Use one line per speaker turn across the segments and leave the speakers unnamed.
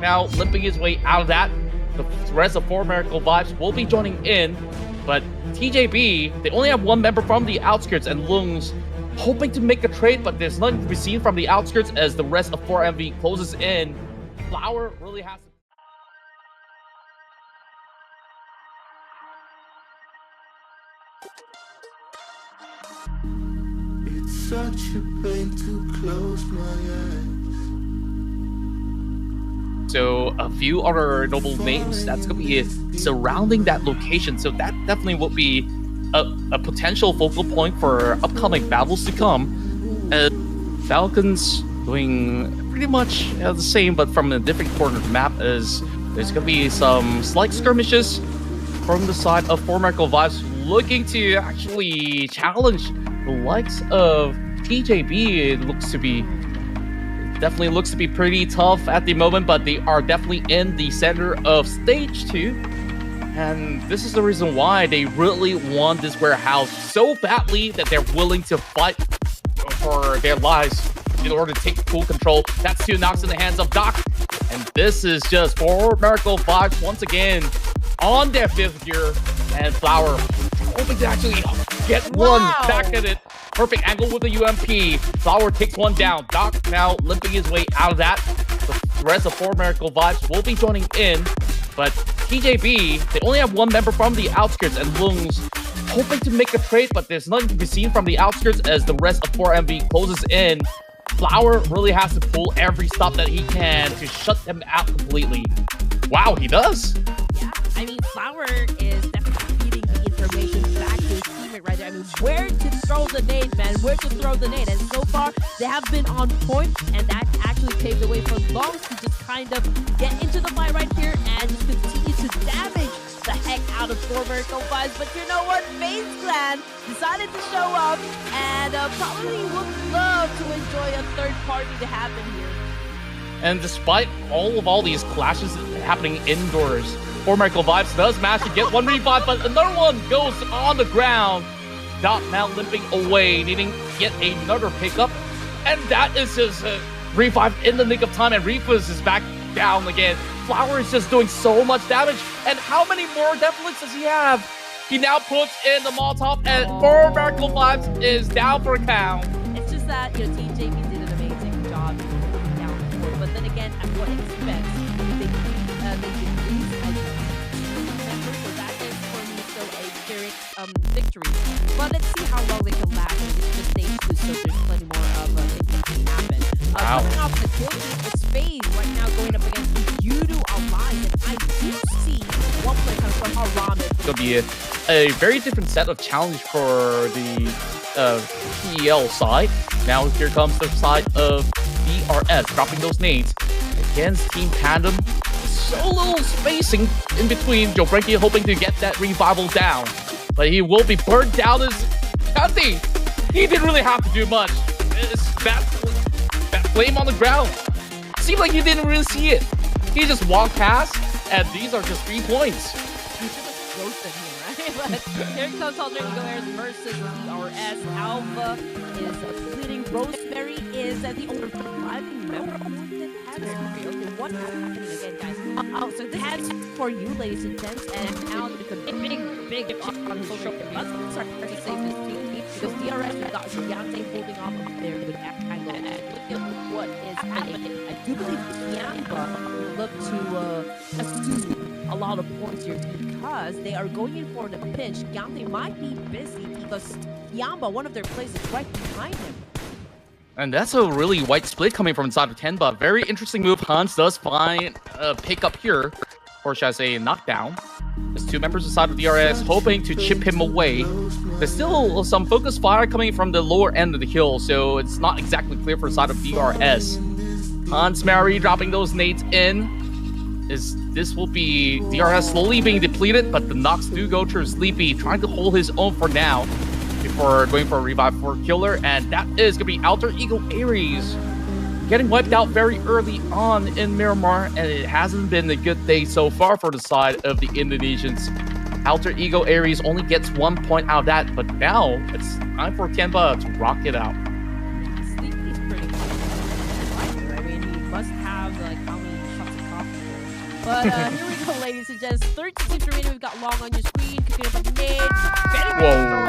now limping his way out of that. The rest of 4 Miracle Vibes will be joining in, but TJB, they only have one member from the outskirts, and Lung's hoping to make a trade, but there's nothing to be seen from the outskirts as the rest of 4MV closes in. Flower really has to...
It's such a pain to close my eyes.
So a few other notable names that's going to be surrounding that location. So that definitely will be a potential focal point for upcoming battles to come. Falcons doing pretty much the same, but from a different corner of the map. Is there's going to be some slight skirmishes from the side of 4 Miracle Vibes, looking to actually challenge the likes of TJB. It definitely looks to be pretty tough at the moment, but they are definitely in the center of stage 2. And this is the reason why they really want this warehouse so badly that they're willing to fight for their lives in order to take full control. That's 2 knocks in the hands of Doc. And this is just 4 Miracle Vibes once again on their 5th gear. And Flower hoping to actually get one back at it. Perfect angle with the UMP. Flower takes one down. Doc now limping his way out of that. The rest of 4 Miracle Vibes will be joining in. But TJB, they only have one member from the outskirts, and Lung's hoping to make a trade, but there's nothing to be seen from the outskirts as the rest of 4MV closes in. Flower really has to pull every stop that he can to shut them out completely. Wow, he does?
Yeah, I mean, Flower is definitely feeding the information back to his teammate right there. I mean, where to throw the nade, man, where to throw the nade. And so far, they have been on point, and that actually paved the way for Longs to just kind of get into the fight right here and just continue to damage the heck out of 4 Miracle Vibes. But you know what? FAZE Clan decided to show up and probably would love to enjoy a third party to happen here.
And despite all these clashes happening indoors, 4 Miracle Vibes does manage to get one revive, but another one goes on the ground. Doc now limping away, needing yet another pickup. And that is just revive in the nick of time, and Ruthless is back down again. Flower is just doing so much damage. And how many more Deathlinks does he have? He now puts in the Molotov, and 4 Miracle Vibes is down for a count.
It's just that, you know, TJB did an amazing job down the court, but then again, at what expense? They lose as members, so that is for me still a Pyrrhic victory. But let's see how long they can last. It's just stage 2, so there's plenty more of things that can happen. Coming off the kill team, it's FAZE right now going up against the YOODO Alliance, and I do see one play coming from HARAME.
It'll be a very different set of challenge for the PEL side. Now here comes the side of DRS, dropping those nades against Team PANDUM. So little spacing in between. Joe Frankie hoping to get that revival down, but he will be burned down as Cunty. He didn't really have to do much. It's that flame on the ground. Seemed like he didn't really see it. He just walked past, and these are just 3 points.
Roasted here, right? But here comes Alter Ego Airs versus DRS. Alpha is splitting. Rosemary is the only surviving member of the okay, what's happening again, guys? So this is for you, ladies and gents, and now it's a big on social. Let's start to save this team because DRS got Beyonce holding off up there with angle, and look at what is happening. I do believe TIANBA look to a lot of points here because they are going in for the pinch. Yante might be busy because TIANBA, one of their plays, is right behind him.
And that's a really white split coming from inside of TIANBA. Very interesting move. Hans does find a pickup here, or should I say knockdown. There's 2 members inside of DRS hoping to chip him away. There's still some focus fire coming from the lower end of the hill, so it's not exactly clear for the side of DRS. Hans Mary dropping those nades in. This will be DRS slowly being depleted, but the knocks do go to Sleepy, trying to hold his own for now before going for a revive for Killer, and that is going to be Alter Ego Aries getting wiped out very early on in Miramar, and it hasn't been a good day so far for the side of the Indonesians. Alter Ego Aries only gets 1 point out of that, but now it's time for TIANBA to rock it out.
Sleepy's pretty good. I mean, he must have like how many shots of coffee But here we go, ladies and gents. 13 seems remaining. We've got long on your screen. Cooking up a nade.
Whoa.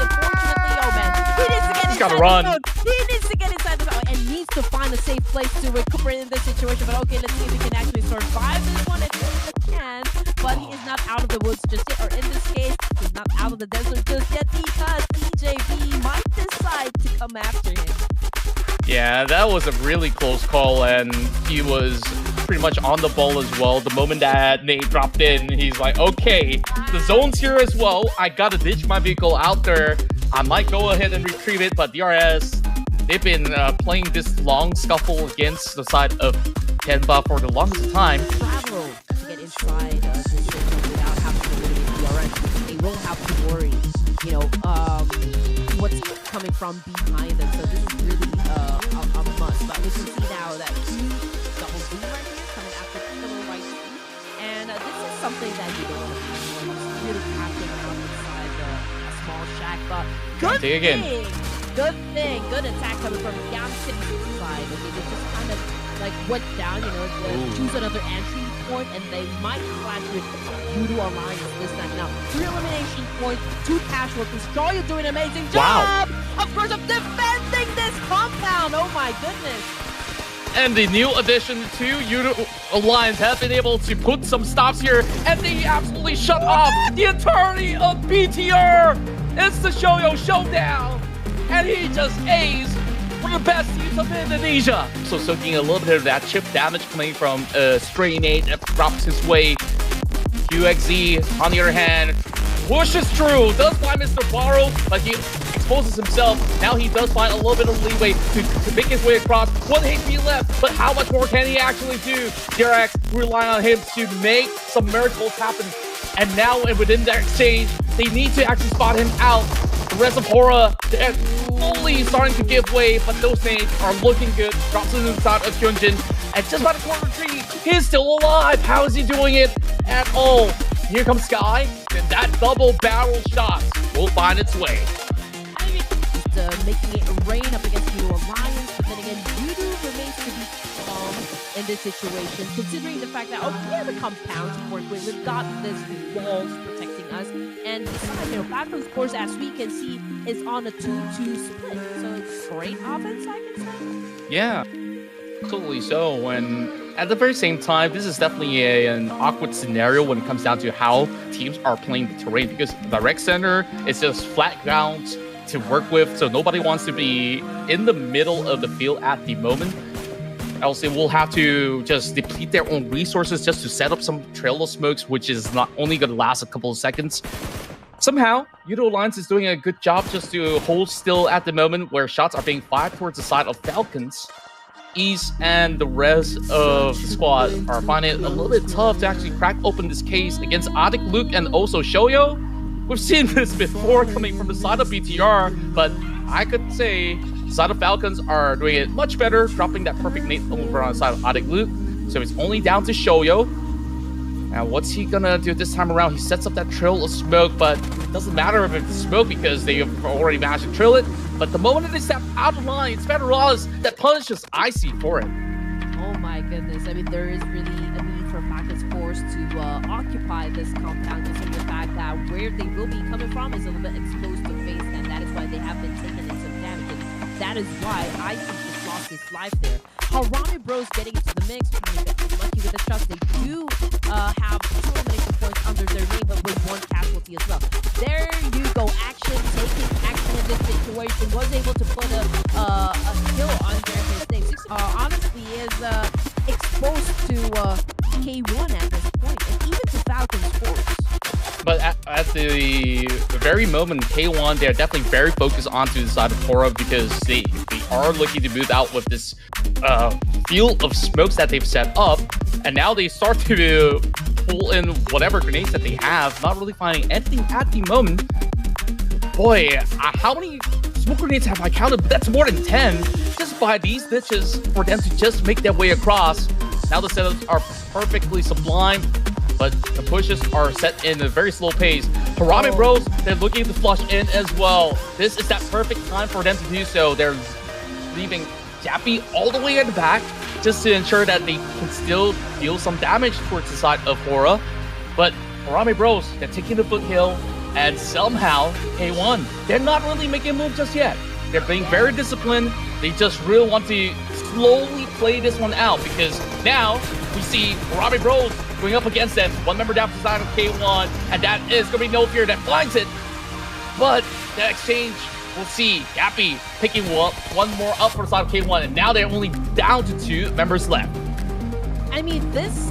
Unfortunately, oh man, he needs to get
He's gotta
inside
run.
the zone. He needs to get inside the zone and needs to find a safe place to recuperate in this situation. But okay, let's see if he can actually survive this one. I think he can, but he is not out of the woods just yet, or in this case, he's not out of the desert just yet because TJB might decide to come after him.
Yeah, that was a really close call, and he was pretty much on the ball as well. The moment that Nate dropped in, he's like, okay, the zone's here as well. I gotta ditch my vehicle out there. I might go ahead and retrieve it, but DRS, they've been playing this long scuffle against the side of TIANBA for the longest time.
Travel to get inside this system without having to eliminate DRS. They won't have to worry, you know, what's coming from behind them. So this is really a must. But we can see now that double boom right here coming after the right speed. And this is something that you don't want to be doing. It's really packing up inside a small shack. But good thing. Good attack coming from Yam's side. Okay, they just kind of like went down, you know, choose another entry point, and they might clash with YOODO Alliance this time. Now, 3 elimination points, 2 casualties. Xaia doing an amazing job, of course, of defending this compound. Oh my goodness.
And the new addition to YOODO Alliance have been able to put some stops here, and they absolutely shut off the entirety of BTR. It's the Showdown, and he just aced one of the best teams of Indonesia. So soaking a little bit of that chip damage coming from Stray Nate that drops his way. QXZ, on the other hand, pushes through, does find Mr. Borrow, but he exposes himself. Now he does find a little bit of leeway to make his way across. 1 HP left, but how much more can he actually do? DRX relying on him to make some miracles happen. And now within that exchange, they need to actually spot him out. The rest of HORAA, they're slowly starting to give way, but those nades are looking good. Drops it inside of Hyunjin. And just by the corner tree, he's still alive. How is he doing it at all? Here comes Sky, and that double barrel shot will find its way.
Just making it rain up against YOODO Alliance, but then again, YOODO remains to be calm in this situation, considering the fact that, oh, yeah, the compounds we work with, we've got this walls protecting us, and besides, you know, FALCONS, of course, as we can see, is on a 2-2 split, so it's great offense, I can say.
Yeah, absolutely so, and at the very same time, this is definitely an awkward scenario when it comes down to how teams are playing the terrain, because the rec center is just flat ground to work with, so nobody wants to be in the middle of the field at the moment. Else they will have to just deplete their own resources just to set up some trail of smokes, which is not only going to last a couple of seconds. Somehow, YOODO Alliance is doing a good job just to hold still at the moment where shots are being fired towards the side of FALCONS. East and the rest of the squad are finding it a little bit tough to actually crack open this case against Adik, Luke, and also Shoyo. We've seen this before coming from the side of BTR, but I could say the side of FALCONS are doing it much better, dropping that perfect nade over on the side of Adik Luke. So it's only down to Shoyo. Now, what's he gonna do this time around? He sets up that trail of smoke, but it doesn't matter if it's smoke because they have already managed to trail it. But the moment that they step out of line, it's Federalis that punishes Icy for it.
Oh my goodness. I mean, there is really a need for FALCONS Force to occupy this compound, just from the fact that where they will be coming from is a little bit exposed to FAZE, and that is why they have been taking in some damage. And that is why Icy just lost his life there. HARAME Bros getting into the mix, lucky with the shots. They do have 2 elimination points under their name, but with 1 casualty as well. There you go, taking action in this situation, was able to put a kill under his thing. Honestly is exposed to K1 at this point, and even to FALCONS Force.
But at the very moment, K1, they're definitely very focused onto the side of HORAA because they are looking to move out with this field of smokes that they've set up. And now they start to pull in whatever grenades that they have, not really finding anything at the moment. Boy, how many smoke grenades have I counted? That's more than 10. Just by these ditches for them to just make their way across. Now the setups are perfectly sublime, but the pushes are set in a very slow pace. HARAME Bros, they're looking to flush in as well. This is that perfect time for them to do so. They're leaving Jappy all the way at the back. just to ensure that they can still deal some damage towards the side of HORAA. But HARAME Bros, they're taking the foothill, and somehow K1, they're not really making a move just yet. They're being very disciplined. They just really want to slowly play this one out, because now we see HARAME Bros going up against them. One member down to the side of K1, and that is going to be No Fear that blinds it. But the exchange, we'll see. Yappy picking one more up for the side of K1, and now they're only down to 2 members left.
I mean, this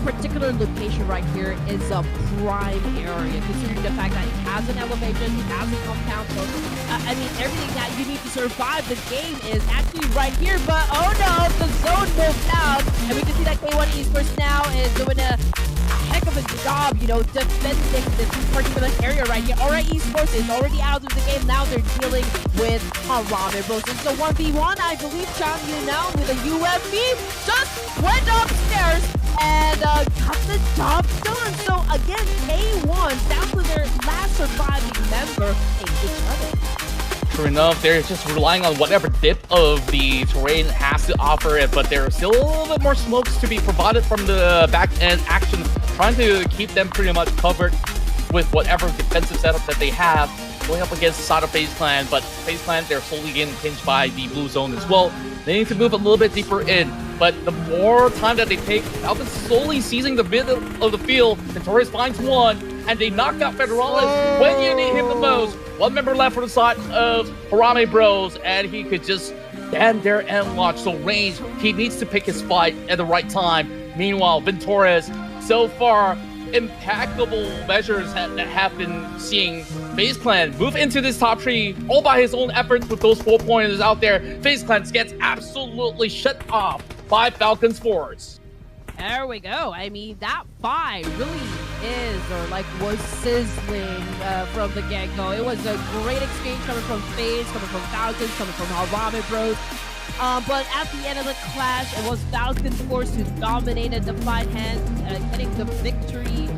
particular location right here is a prime area, considering the fact that it has an elevation, it has a compound. So, I mean, everything that you need to survive the game is actually right here. But oh no, the zone moved out, and we can see that K1 Esports now is doing a heck of a job, you know, defending this particular area right here. Alright, Esports is already out of the game. Now they're dealing with HARAME Bros. It's a 1v1, I believe. Champion now with a UFB just went upstairs and got the job done. So again, K1 down to their last surviving member in each other.
True enough, they're just relying on whatever dip of the terrain has to offer it, but there are still a little bit more smokes to be provided from the back-end action, trying to keep them pretty much covered with whatever defensive setup that they have, going up against the side of FaZe Clan, but FaZe Clan, they're slowly getting pinched by the blue zone as well. They need to move a little bit deeper in, but the more time that they take, Falcons slowly seizing the middle of the field. Notorious finds one, and they knock out Federalis when you need him the most. One member left for the side of HARAME Bros, and he could just stand there and watch. So range, he needs to pick his fight at the right time. Meanwhile, Ventores, so far, impeccable measures that have been seeing FaZe Clan move into this top 3 all by his own efforts with those 4 pointers out there. FaZe Clan gets absolutely shut off by Falcons forwards.
There we go. I mean, that fight really is, or like was sizzling from the get-go. It was a great exchange coming from FaZe, coming from Falcons, coming from HARAME Bros. But at the end of the clash, it was Falcons force who dominated the fight hand, getting the victory